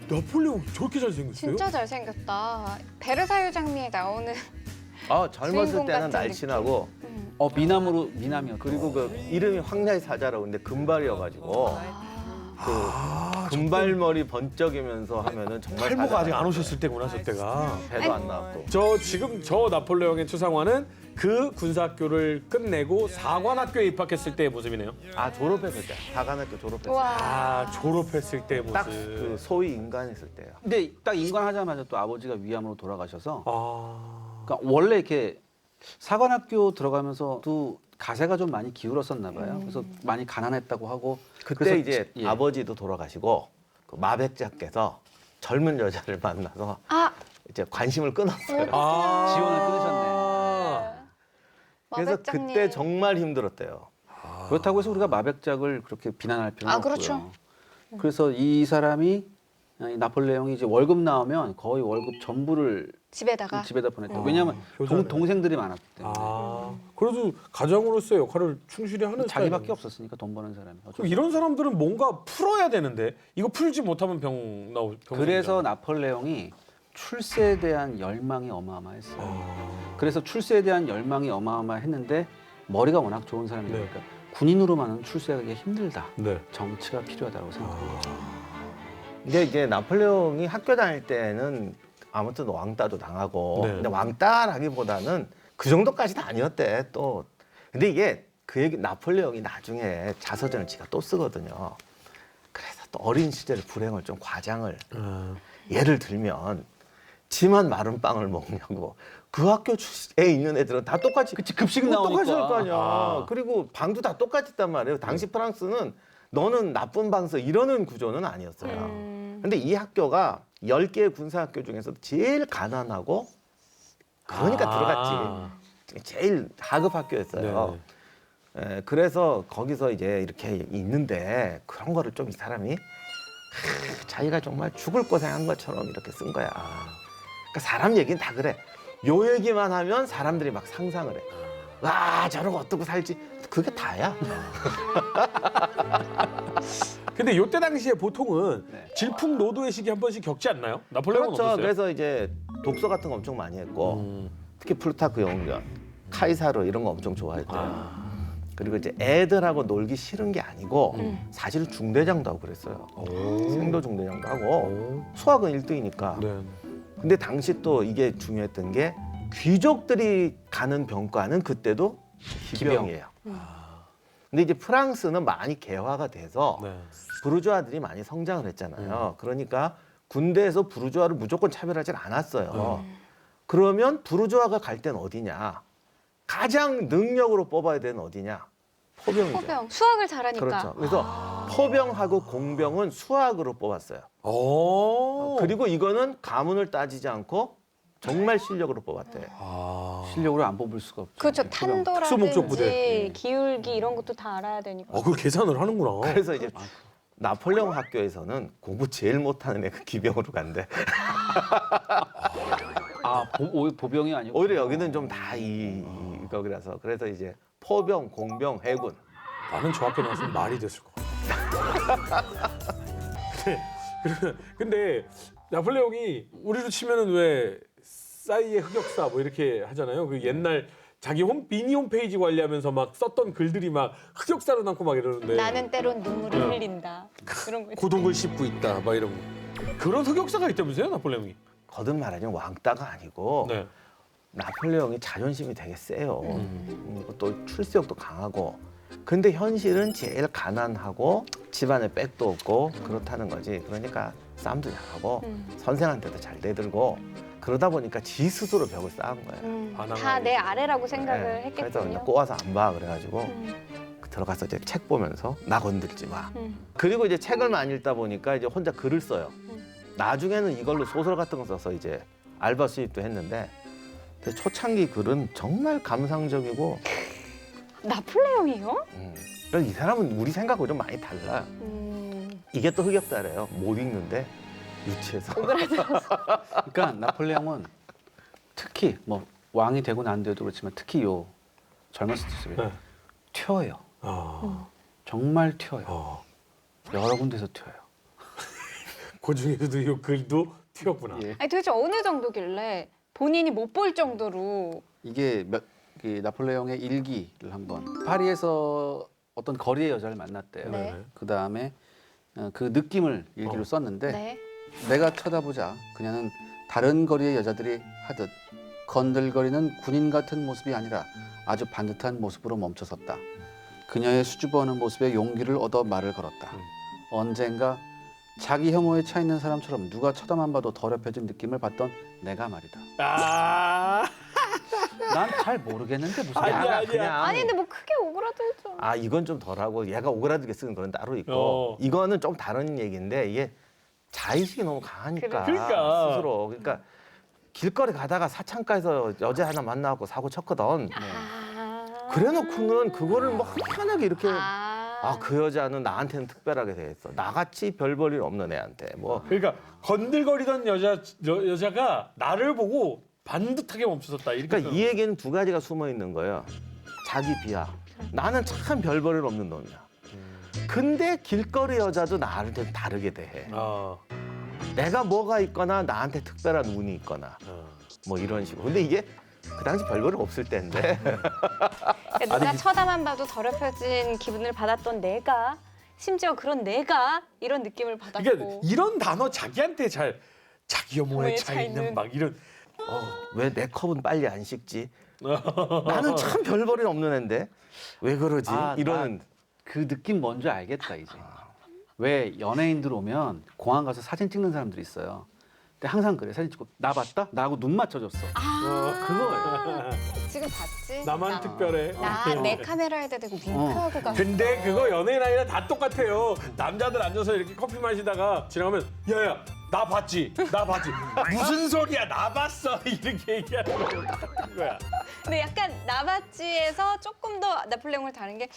나폴레옹 저렇게 잘생겼어요? 진짜 잘생겼다. 베르사유 장미에 나오는 젊었을 주인공 때는 같은 날씬하고 미남이었죠. 그리고 그 이름이 황야의 사자라고 근데 금발이어가지고 그 금발머리 번쩍이면서 하면은 정말 탈모가 아직 사자. 안 오셨을 때구나 저 때가. 배도 안 나왔고. 지금 나폴레옹의 추상화는 그 군사학교를 끝내고 사관학교에 입학했을 때의 모습이네요. 졸업했을 때 사관학교 졸업했을 와. 아 졸업했을 때 모습. 때 딱 그 소위 인간했을 때요. 근데 딱 인간하자마자 또 아버지가 위암으로 돌아가셔서 아. 그러니까 원래 이렇게 사관학교 들어가면서도 가세가 좀 많이 기울었었나 봐요. 그래서 많이 가난했다고 하고 그때 그래서 이제 예. 아버지도 돌아가시고 그 마백자께서 젊은 여자를 만나서 아, 이제 관심을 끊었어요. 지원을 끊으셨네. 그래서 마백장님. 그때 정말 힘들었대요. 그렇다고 해서 우리가 마백작을 그렇게 비난할 필요는 없고요. 그렇죠. 그래서 이 사람이 이 나폴레옹이 이제 월급 나오면 거의 월급 전부를 집에다가 집에다 보냈다. 왜냐하면 효자네. 동생들이 많았기 때문에 그래도 가장으로서의 역할을 충실히 하는 자기밖에 스타일이네. 없었으니까 돈 버는 사람이. 그럼 이런 사람들은 뭔가 풀어야 되는데 이거 풀지 못하면 병 그래서 나폴레옹이 출세에 대한 열망이 어마어마했어요. 그래서 출세에 대한 열망이 어마어마했는데 머리가 워낙 좋은 사람이니까 군인으로만은 출세하기 힘들다. 네. 정치가 필요하다고 생각한 거죠. 근데 이제 나폴레옹이 학교 다닐 때는 아무튼 왕따도 당하고 네. 근데 왕따라기보다는 그 정도까지는 아니었대 또. 근데 이게 그 얘기 나폴레옹이 나중에 자서전을 지가 또 쓰거든요. 그래서 또 어린 시절 불행을 좀 과장을 예를 들면 지만 마른 빵을 먹냐고 그 학교에 있는 애들은 다 똑같이 그치, 급식 똑같이 나오니까. 할 거 아니야. 아. 그리고 방도 다 똑같았단 말이에요. 당시 프랑스는 너는 나쁜 방서 이러는 구조는 아니었어요. 근데 이 학교가 10개의 군사학교 중에서 제일 가난하고 그러니까 들어갔지. 제일 하급 학교였어요. 예, 그래서 거기서 이제 이렇게 있는데 그런 거를 좀 이 사람이 자기가 정말 죽을 고생한 것처럼 이렇게 쓴 거야. 그러니까 사람 얘기는 다 그래. 요 얘기만 하면 사람들이 막 상상을 해. 저러고 어떻게 살지 그게 다야. 근데 요때 당시에 보통은 네. 질풍노도의 시기 한 번씩 겪지 않나요? 나폴레옹은 그렇죠. 어땠어요? 그래서 이제 독서 같은 거 엄청 많이 했고 음. 특히 플루타크 영웅전, 카이사르 이런 거 엄청 좋아했대요. 그리고 이제 애들하고 놀기 싫은 게 아니고 사실 중대장도 하고 그랬어요. 생도 중대장도 하고 수학은 1등이니까. 네. 근데 당시 또 이게 중요했던 게 귀족들이 가는 병과는 그때도 기병이에요. 근데 이제 프랑스는 많이 개화가 돼서 네. 부르주아들이 많이 성장을 했잖아요. 그러니까 군대에서 부르주아를 무조건 차별하지 않았어요. 그러면 부르주아가 갈 땐 어디냐? 가장 능력으로 뽑아야 되는 어디냐? 포병이죠. 포병 수학을 잘하니까. 그렇죠. 그래서 포병하고 공병은 수학으로 뽑았어요. 오. 그리고 이거는 가문을 따지지 않고 정말 실력으로 뽑았대. 실력으로 안 뽑을 수가 없죠. 그렇죠. 포병. 특수목적 부대. 탄도라든지 기울기 이런 것도 다 알아야 되니까. 그 계산을 하는구나. 그래서 이제 나폴레옹 학교에서는 공부 제일 못하는 애가 기병으로 간대. 보병이 아니고 오히려 여기는 좀 다 이거라서 그래서 이제 포병, 공병, 해군. 나는 저 학교 나왔으면 말이 됐을 것 같아. 근데 나폴레옹이 우리로 치면은 왜 싸이의 흑역사 뭐 이렇게 하잖아요. 그 옛날 자기 미니 홈페이지 관리하면서 막 썼던 글들이 막 흑역사로 남고 막 이러는데 나는 때론 눈물을 흘린다. 그런 거. 고독을 씹고 있다 막 이런 거. 그런 흑역사가 있다면서요, 나폴레옹이? 거듭 말하자면 왕따가 아니고 네. 나폴레옹이 자존심이 되게 세요. 또 출세욕도 강하고. 근데 현실은 제일 가난하고 집안에 백도 없고 그렇다는 거지. 그러니까 싸움도 잘하고 선생한테도 잘 대들고 그러다 보니까 지 스스로 벽을 쌓은 거예요. 다 내 아래라고 생각을 네. 그래서 했겠군요. 그냥 꼬아서 안 봐 그래가지고 들어가서 이제 책 보면서 나 건들지 마. 그리고 이제 책을 많이 읽다 보니까 이제 혼자 글을 써요. 나중에는 이걸로 소설 같은 거 써서 이제 알바 수입도 했는데 근데 초창기 글은 정말 감상적이고 나폴레옹이요? 그래서 이 사람은 우리 생각하고 좀 많이 달라요. 이게 또 흑역사래요. 못 읽는데 유치해서. 그러니까 나폴레옹은 특히 뭐 왕이 되고 난 뒤에도 그렇지만 특히 요 젊었을 때 네. 튀어요. 정말 튀어요. 여러 군데서 튀어요. 그 중에서도 이 글도 튀었구나. 예. 아니 도대체 어느 정도길래 본인이 못 볼 정도로 이게 그 나폴레옹의 일기를 한번 파리에서 어떤 거리의 여자를 만났대요. 네. 그 다음에 그 느낌을 일기로 썼는데 네. 내가 쳐다보자 그녀는 다른 거리의 여자들이 하듯 건들거리는 군인 같은 모습이 아니라 아주 반듯한 모습으로 멈춰섰다. 그녀의 수줍어하는 모습에 용기를 얻어 말을 걸었다. 언젠가 자기 혐오에 차 있는 사람처럼 누가 쳐다만 봐도 더럽혀진 느낌을 받던 내가 말이다. 아. 난 잘 모르겠는데 무슨 아니야, 말이야. 아니야. 그냥 아니 근데 뭐 크게 오그라들죠. 아 이건 좀 덜하고 얘가 오그라들게 쓰는 건 따로 있고 어. 이거는 좀 다른 얘기인데 이게 자의식이 너무 강하니까 그러니까. 스스로 그러니까 길거리 가다가 사창가에서 여자 하나 만나고 사고 쳤거든. 그래놓고는 그거를 뭐 편하게 이렇게 아 그 여자는 나한테는 특별하게 돼 있어. 나같이 별 볼 일 없는 애한테 뭐 그러니까 건들거리던 여자가 나를 보고 반듯하게 멈춰섰다. 이렇게. 그러니까 이 얘기는 두 가지가 숨어 있는 거예요. 자기 비하. 나는 참 별 볼 일 없는 놈이야. 근데 길거리 여자도 나를 좀 다르게 대해. 내가 뭐가 있거나 나한테 특별한 운이 있거나 뭐 이런 식으로. 근데 이게 그 당시 별 볼 일 없을 때인데. 누가 쳐다만 봐도 더럽혀진 기분을 받았던 내가 심지어 그런 내가 이런 느낌을 받았고 그러니까 이런 단어 자기한테 잘 자기 혐오에 혐오에 차 차 있는 있는. 막 이런. 왜 내 컵은 빨리 안 식지? 나는 참 별 볼 일 없는 애인데 왜 그러지? 이런. 그 느낌 뭔지 알겠다 이제. 왜 연예인들 오면 공항 가서 사진 찍는 사람들이 있어요. 근데 항상 그래 사진 찍고 나 봤다? 나하고 눈 맞춰줬어. 그거예요. 지금 봤지? 나만 특별해. 나내 카메라에다 대고 윙크하고 가. 근데 그거 연예인 아니라 다 똑같아요. 남자들 앉아서 이렇게 커피 마시다가 지나가면 야야 나 봤지? 나 봤지? 무슨 소리야 나 봤어 이렇게 얘기하는 거 똑같은 거야. 근데 약간 나바지에서 조금 더 나폴레옹을 다른 게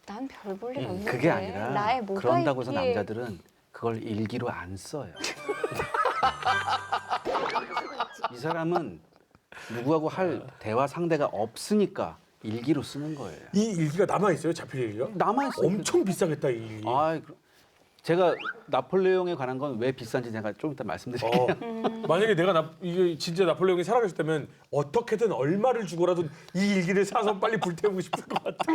난 별 볼 일 없는데 그게 아니라 나의 뭐가 그런다고 해서 있기에. 남자들은 그걸 일기로 안 써요. 이 사람은 누구하고 할 대화 상대가 없으니까 일기로 쓰는 거예요. 이 일기가 남아 있어요? 자필 일기가? 남아 있어요. 엄청 비싸겠다 이 일기. 제가 나폴레옹에 관한 건 왜 비싼지 제가 좀 이따 말씀드릴게요. 만약에 내가 이게 진짜 나폴레옹이 살아계셨다면 어떻게든 얼마를 주고라도 이 일기를 사서 빨리 불태우고 싶을 것 같아.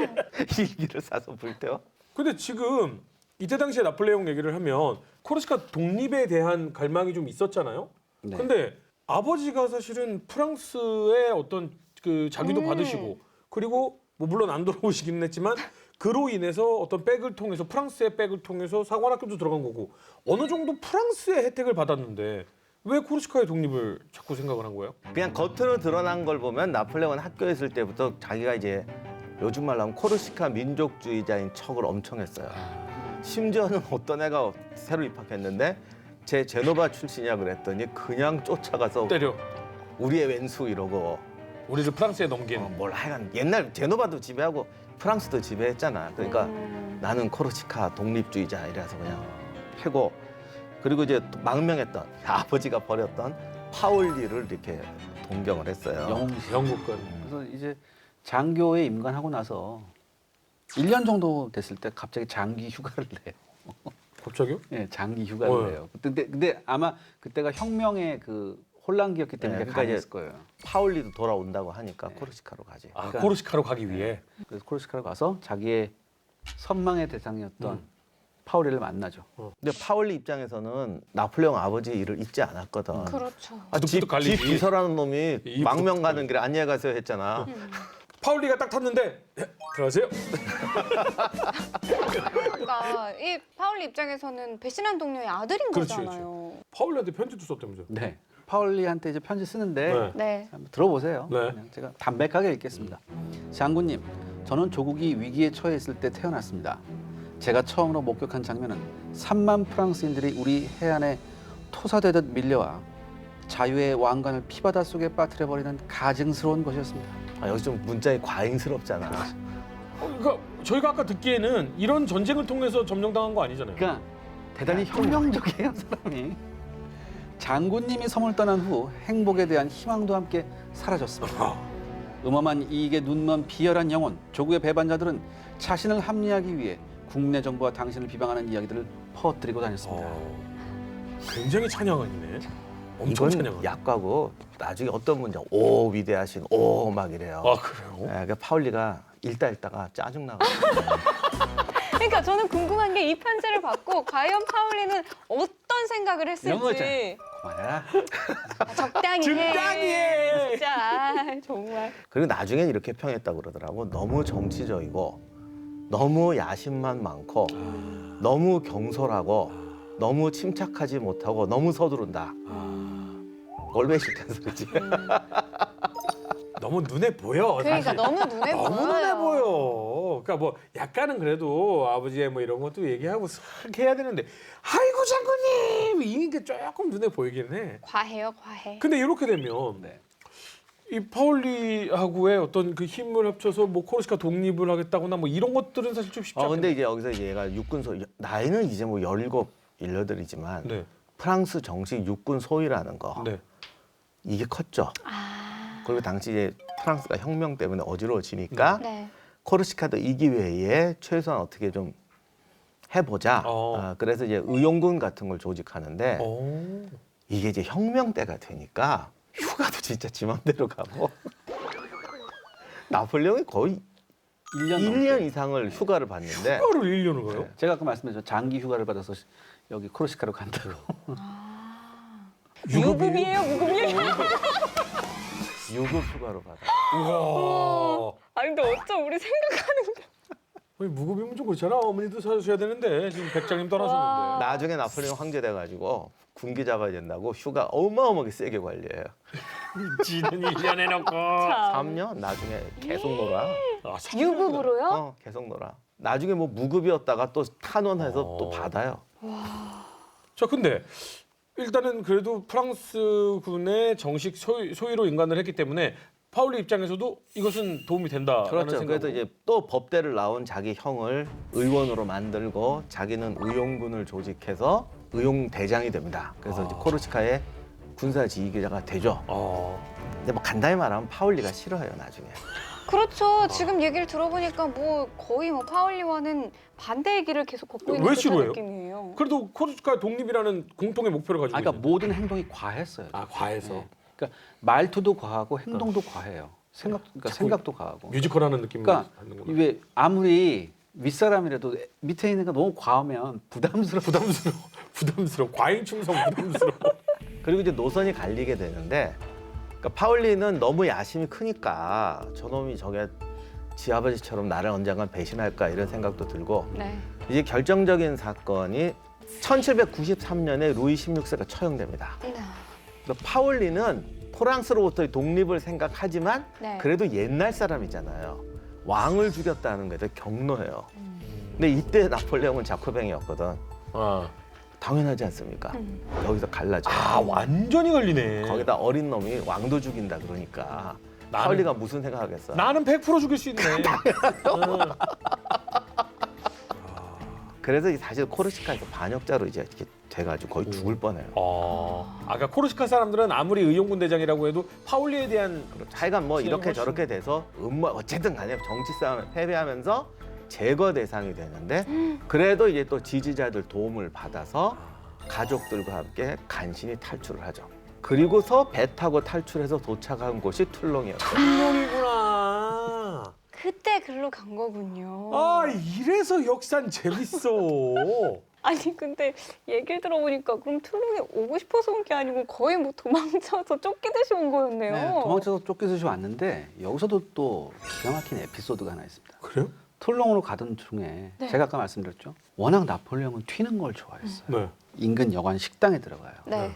일기를 사서 불태워? 근데 지금 이때 당시에 나폴레옹 얘기를 하면 코르시카 독립에 대한 갈망이 좀 있었잖아요. 네. 근데 아버지가 사실은 프랑스의 어떤 그 자기도 받으시고 그리고 뭐 물론 안 돌아오시기는 했지만 그로 인해서 어떤 백을 통해서 프랑스의 백을 통해서 사관학교도 들어간 거고 어느 정도 프랑스의 혜택을 받았는데 왜 코르시카의 독립을 자꾸 생각을 한 거예요? 그냥 겉으로 드러난 걸 보면 나폴레옹은 학교에 있을 때부터 자기가 이제 요즘 말로 하면 코르시카 민족주의자인 척을 엄청 했어요. 심지어는 어떤 애가 새로 입학했는데 제 제노바 출신이야 그랬더니 그냥 쫓아가서 때려. 우리의 왼수 이러고 우리를 프랑스에 넘긴. 뭘 하여간 옛날 제노바도 지배하고 프랑스도 지배했잖아. 그러니까 나는 코르시카 독립주의자 이래서 그냥 패고 그리고 이제 또 망명했던 아버지가 버렸던 파울리를 이렇게 동경을 했어요. 영웅시. 영국권. 그래서 이제 장교에 임관하고 나서 1년 정도 됐을 때 갑자기 장기 휴가를 내요. 갑자기요? 예, 장기 휴가를 내요. 근데 아마 그때가 혁명의 그 혼란기였기 때문에 그러니까 이제 가능했을 거예요. 파울리도 돌아온다고 하니까 코르시카로 가지. 아, 그러니까- 코르시카로 가기 위해. 그래서 코르시카로 가서 자기의 선망의 대상이었던 파울리를 만나죠. 근데 파울리 입장에서는 나폴레옹 아버지 일을 잊지 않았거든. 그렇죠. 뚝뚝 갈리지. 집 비서라는 놈이 이 망명 가는 길에 안녕히 가세요 했잖아. 파울리가 딱 탔는데 들어가세요. 그러니까 이 파울리 입장에서는 배신한 동료의 아들인 그렇지, 거잖아요. 파울리한테 편지도 썼다면서요? 네. 파울리한테 이제 편지 쓰는데 네. 네. 한번 들어보세요. 네. 그냥 제가 담백하게 읽겠습니다. 장군님, 저는 조국이 위기에 처해 있을 때 태어났습니다. 제가 처음으로 목격한 장면은 3만 프랑스인들이 우리 해안에 토사되듯 밀려와 자유의 왕관을 피바다 속에 빠뜨려버리는 가증스러운 것이었습니다. 아, 여기 좀 문자에 과잉스럽잖아. 그러니까 저희가 아까 듣기에는 이런 전쟁을 통해서 점령당한 거 아니잖아요. 그러니까 대단히 혁명적이에요, 사람이. 장군님이 섬을 떠난 후 행복에 대한 희망도 함께 사라졌습니다. 음험한 이익에 눈먼 비열한 영혼, 조국의 배반자들은 자신을 합리하기 위해 국내 정부와 당신을 비방하는 이야기들을 퍼뜨리고 다녔습니다. 굉장히 찬양하네. 엄청 이건 찬양하네. 약과고 나중에 어떤 문제 오 위대하신 오 막 이래요. 아 그래요? 그러니까 파울리가 읽다가 짜증나고 그러니까 저는 궁금한 게 이 편지를 받고 과연 파울리는 어떤 생각을 이런 거 했을지. 그만해라. 적당히 해. 적당히 해. 진짜 아, 정말. 그리고 나중엔 이렇게 평했다고 그러더라고. 너무 정치적이고 너무 야심만 많고 너무 경솔하고 너무 침착하지 못하고 너무 서두른다. 얼마나 싫다는 소리지. 너무 눈에 보여. 그러니까 사실. 너무 눈에 너무 보여요. 눈에 보여. 그러니까 뭐 약간은 그래도 아버지의 뭐 이런 것도 얘기하고 싹 해야 되는데 아이고 장군님 이게 조금 눈에 보이긴 해. 과해요, 과해. 근데 이렇게 되면 네. 이 파울리하고의 어떤 그 힘을 합쳐서 뭐 코르시카 독립을 하겠다거나 뭐 이런 것들은 사실 좀 쉽지 않아요. 근데 이제 여기서 얘가 육군 소 나이는 이제 뭐 17, 18이지만 네. 프랑스 정식 육군 소위라는 거 네. 이게 컸죠. 아. 그리고 당시 이제 프랑스가 혁명 때문에 어지러워지니까 네. 코르시카도 이 기회에 최소한 어떻게 좀 해보자. 그래서 이제 의용군 같은 걸 조직하는데 오. 이게 이제 혁명 때가 되니까 휴가도 진짜 지 맘대로 가고 나폴레옹이 거의 1년 1년 이상을 휴가를 받는데 휴가를 1년을 가요? 제가 아까 말씀드렸죠. 장기 휴가를 받아서 여기 코르시카로 간다고. 유급이에요, 무급이에요? 유급 휴가로 받아. 우와. 아니 근데 어쩜 우리 생각하는 게 아니, 무급이면 좀 그렇잖아. 어머니도 사셔야 되는데 지금 백장님 떠나셨는데. 나중에 나폴레옹 황제 돼가지고 군기 잡아야 된다고 휴가 어마어마하게 세게 관리해요. 지는 1년 해놓고. 3년 나중에 계속 놀아. 아, 참. 유급으로요? 계속 놀아. 나중에 뭐 무급이었다가 또 탄원해서 또 받아요. 자, 근데 일단은 그래도 프랑스 군의 정식 소위로 인간을 했기 때문에 파울리 입장에서도 이것은 도움이 된다라는 그렇죠. 생각으로. 그래서 이제 또 법대를 나온 자기 형을 의원으로 만들고 자기는 의용군을 조직해서 의용 대장이 됩니다. 그래서 이제 코르시카의 군사 지휘기자가 되죠. 근데 뭐 간단히 말하면 파울리가 싫어요 나중에. 그렇죠. 지금 얘기를 들어보니까 뭐 거의 뭐 파울리와는 반대의 길을 계속 걷고 있는 왜 듯한 싫어해요? 느낌이에요. 그래도 코르시카 독립이라는 공통의 목표를 가지고 그러니까 있는데. 모든 행동이 과했어요. 아, 과해서. 네. 그러니까 말투도 과하고 행동도 과해요. 그러니까 생각도 과하고. 뮤지컬 하는 느낌이 그러니까 받는구나. 왜 아무리 윗사람이라도 밑에 있는 거 너무 과하면 부담스러워. 과잉 충성 부담스러워. 그리고 이제 노선이 갈리게 되는데, 그러니까 파울리는 너무 야심이 크니까 저놈이 저게 지 아버지처럼 나를 언젠간 배신할까 이런 생각도 들고, 네. 이제 결정적인 사건이 1793년에 루이 16세가 처형됩니다. 네. 그래서 파울리는 프랑스로부터의 독립을 생각하지만 네. 그래도 옛날 사람이잖아요. 왕을 죽였다는 게 되게 경로해요. 근데 이때 나폴레옹은 자코뱅이었거든. 아, 당연하지 않습니까? 여기서 갈라져. 아 완전히 걸리네. 거기다 어린 놈이 왕도 죽인다 그러니까 파울리가 무슨 생각하겠어? 나는 100% 죽일 수 있네. 그래서 사실 코르시카에서 반역자로 이제 이렇게 돼가지고 거의 죽을 뻔해요. 아까 코르시카 사람들은 아무리 의용군 대장이라고 해도 파울리에 대한 하여간 뭐 이렇게 훨씬- 저렇게 돼서 어쨌든 간에 정치 싸움에 패배하면서 제거 대상이 되는데, 그래도 이제 또 지지자들 도움을 받아서 가족들과 함께 간신히 탈출을 하죠. 그리고서 배 타고 탈출해서 도착한 곳이 툴롱이었어요. 툴롱이구나. 그때 글로 간 거군요. 아 이래서 역산 재밌어. 아니 근데 얘기를 들어보니까 그럼 툴롱에 오고 싶어서 온 게 아니고 거의 뭐 도망쳐서 쫓기듯이 온 거였네요. 네, 도망쳐서 쫓기듯이 왔는데 여기서도 또 기가 막힌 에피소드가 하나 있습니다. 그래요? 툴롱으로 가던 중에 네. 제가 아까 말씀드렸죠. 워낙 나폴레옹은 튀는 걸 좋아했어요. 네. 인근 여관 식당에 들어가요. 네.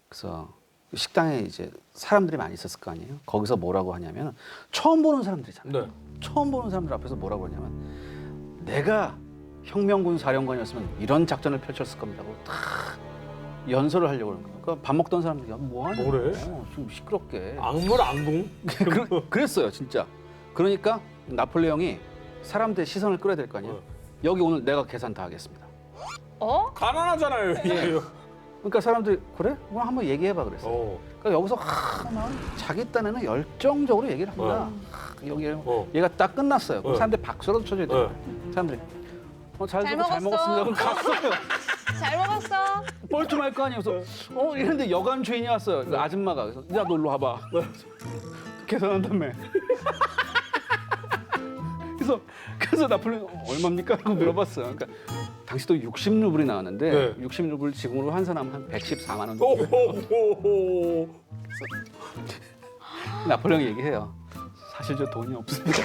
그래서 식당에 이제 사람들이 많이 있었을 거 아니에요. 거기서 뭐라고 하냐면 처음 보는 사람들이잖아요. 네. 처음 보는 사람들 앞에서 뭐라고 하냐면 내가 혁명군 사령관이었으면 이런 작전을 펼쳤을 겁니다. 하고 탁 연설을 하려고 그러는 거예요. 그러니까 밥 먹던 사람들이 야, 뭐 하냐? 뭐래? 좀 시끄럽게. 악물 앙궁. 그랬어요, 진짜. 그러니까 나폴레옹이 사람들의 시선을 끌어야 될 거 아니에요. 여기 오늘 내가 계산 다 하겠습니다. 어? 가난하잖아요. 예. 그러니까 사람들이 그래? 그럼 한번 얘기해봐 그랬어요. 그러니까 여기서 자기 딴에는 열정적으로 얘기를 합니다. 여기 얘가 딱 끝났어요. 그럼 사람들이 박수라도 쳐줘야 돼요. 사람들이 잘 잘 먹고 잘 먹었어. 먹었습니다. 그럼 갔어요. 잘 먹었어. 뻘쭘할 거 아니에요. 그래서 이랬는데 여관 주인이 왔어요. 그 아줌마가 그래서 야 너 일로 와봐. 계산한다며. 그래서 나폴레옹 얼마입니까? 하고 물어봤어요. 그러니까 당시도 60루블이 나왔는데 네. 60루블 지금으로 환산하면 한 114만 원 정도. 오호호호. 나폴레옹이 얘기해요. 사실 저 돈이 없습니다.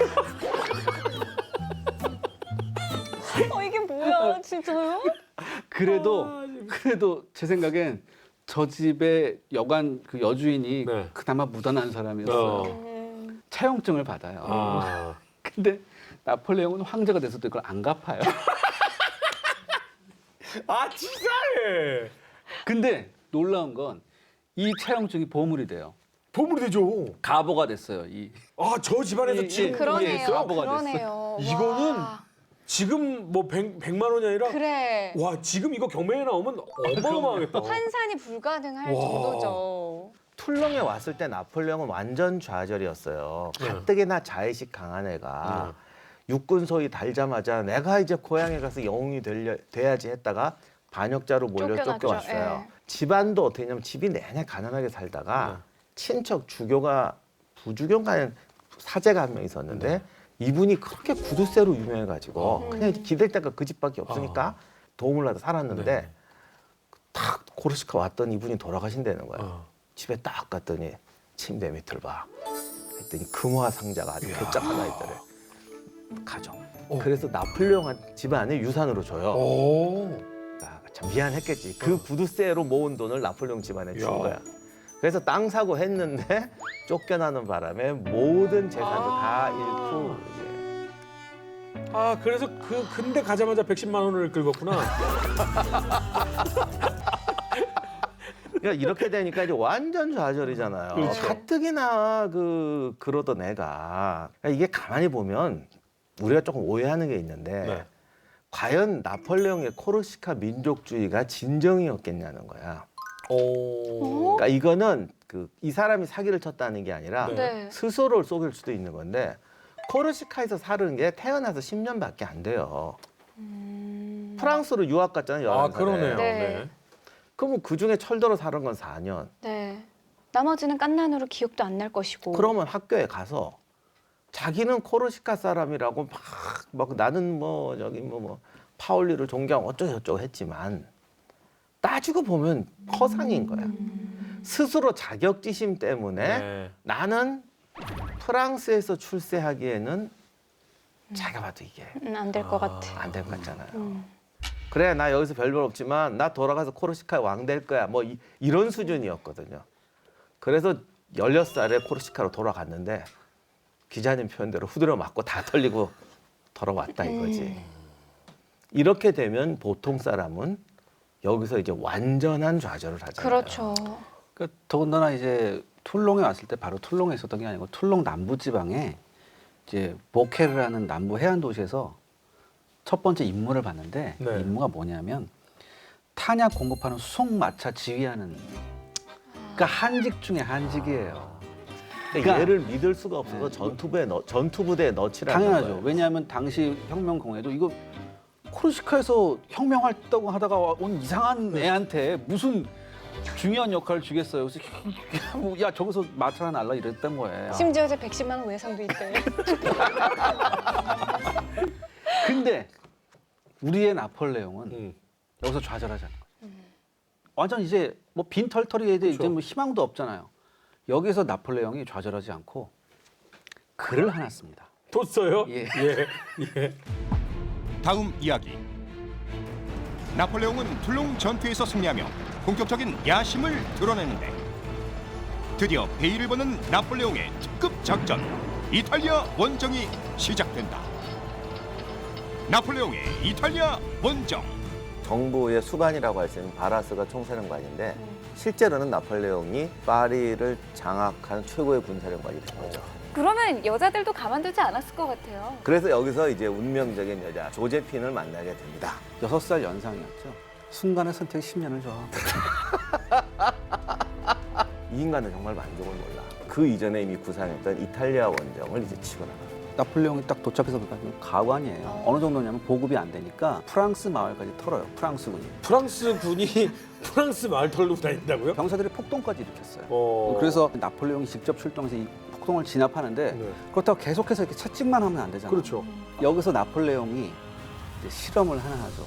이게 뭐야 진짜요? 그래도 제 생각엔 저 집의 여관 그 여주인이 네. 그나마 무던한 사람이었어요. 차용증을 받아요. 아. 근데 나폴레옹은 황제가 돼서도 그걸 안 갚아요. 아 치사해. 근데 놀라운 건 이 차용증이 보물이 돼요. 보물이 되죠. 가보가 됐어요. 저 집안에서 지금 그러네요. 바보가 그러네요. 이거는 와. 지금 뭐 100만 원이 아니라 그래. 와 지금 이거 경매에 나오면 어마어마하겠다. 환산이 불가능할 와. 정도죠. 툴롱에 왔을 때 나폴레옹은 완전 좌절이었어요. 가뜩이나 자의식 강한 애가 육군 소위 달자마자 내가 이제 고향에 가서 영웅이 돼야지 했다가 반역자로 몰려 쫓겨났죠. 쫓겨왔어요. 예. 집안도 어떻게 했냐면 집이 내내 가난하게 살다가 친척 주교가 부주교가 사제가 한 명 있었는데 이분이 그렇게 구두쇠로 유명해가지고 그냥 기댈 데가 그 집밖에 없으니까 도움을 받아 살았는데 딱 코르시카 왔던 이분이 돌아가신다는 거예요. 집에 딱 갔더니 침대 밑을 봐. 했더니 금화 상자가 아주 괴짝 하나 있더래. 가져. 그래서 나폴레옹 집안에 유산으로 줘요. 아, 참 미안했겠지. 그 구두쇠로 모은 돈을 나폴레옹 집안에 준 거야. 그래서 땅 사고 했는데 쫓겨나는 바람에 모든 재산도 다 잃고 이제 아 그래서 근데 가자마자 110만 원을 긁었구나. 그러니까 이렇게 되니까 이제 완전 좌절이잖아요. 그렇죠. 가뜩이나 그러던 애가 그러니까 이게 가만히 보면 우리가 조금 오해하는 게 있는데 네. 과연 나폴레옹의 코르시카 민족주의가 진정이었겠냐는 거야. 그러니까 이거는 이 사람이 사기를 쳤다는 게 아니라 네. 네. 스스로를 속일 수도 있는 건데 코르시카에서 살은 게 태어나서 10년밖에 안 돼요. 프랑스로 유학 갔잖아요. 아 11살에. 그러네요. 네. 네. 그러면 그중에 철도로 살은 건 4년. 네. 나머지는 깐난으로 기억도 안 날 것이고. 그러면 학교에 가서 자기는 코르시카 사람이라고 막 나는 뭐 여기 뭐 파올리를 존경하고 어쩌고저쩌고 했지만 따지고 보면 허상인 거야. 스스로 자격지심 때문에 네. 나는 프랑스에서 출세하기에는 자기가 봐도 이게 안 될 것 같아. 안 될 것 같잖아요. 음. 그래 나 여기서 별별 없지만 나 돌아가서 코르시카의 왕 될 거야. 뭐 이런 수준이었거든요. 그래서 16살에 코르시카로 돌아갔는데 기자님 표현대로 후드려 맞고 다 털리고 돌아왔다 이거지. 이렇게 되면 보통 사람은 여기서 이제 완전한 좌절을 하잖아요. 그렇죠. 그러니까 더군다나 이제 툴롱에 왔을 때 바로 툴롱에 있었던 게 아니고 툴롱 남부 지방에 이제 보케르라는 남부 해안 도시에서 첫 번째 임무를 봤는데 네. 그 임무가 뭐냐면 탄약 공급하는 수송마차 지휘하는 그러니까 한직 중에 한직이에요. 그러니까 얘를 믿을 수가 없어서 전투부대에 넣지라는 당연하죠. 거예요. 왜냐하면 당시 혁명공회도 이거 코르시카에서 혁명활동 하다가 온 이상한 애한테 무슨 중요한 역할을 주겠어요. 그래서 야 저기서 마차 하나 날라 이랬던 거예요. 심지어 이제 110만 원 외상도 있대. 근데 우리의 나폴레옹은 음. 여기서 좌절하자는 거죠. 완전 이제 뭐 빈털터리에 이제 뭐 희망도 없잖아요. 여기서 나폴레옹이 좌절하지 않고 글을 하나 씁니다. 또 써요? 예. 예. 다음 이야기. 나폴레옹은 툴롱 전투에서 승리하며 본격적인 야심을 드러내는데 드디어 베일을 벗는 나폴레옹의 특급 작전 이탈리아 원정이 시작된다. 나폴레옹의 이탈리아 원정. 정부의 수반이라고 할 수 있는 바라스가 총사령관인데 실제로는 나폴레옹이 파리를 장악한 최고의 군사령관이 된 거죠. 그러면 여자들도 가만두지 않았을 것 같아요. 그래서 여기서 이제 운명적인 여자 조제핀을 만나게 됩니다. 6살 연상이었죠. 순간의 선택 10년을 줘. 이 인간은 정말 만족을 몰라. 그 이전에 이미 구상했던 이탈리아 원정을 이제 치고 나가. 나폴레옹이 딱 도착해서 보니까 가관이에요. 어느 정도냐면 보급이 안 되니까 프랑스 마을까지 털어요. 프랑스군이. 프랑스 군이 프랑스 마을 털고 다닌다고요? 병사들이 폭동까지 일으켰어요. 어. 그래서 나폴레옹이 직접 출동해서 이 폭동을 진압하는데 네. 그렇다고 계속해서 이렇게 채찍만 하면 안 되잖아요. 그렇죠. 여기서 나폴레옹이 이제 실험을 하나 하죠.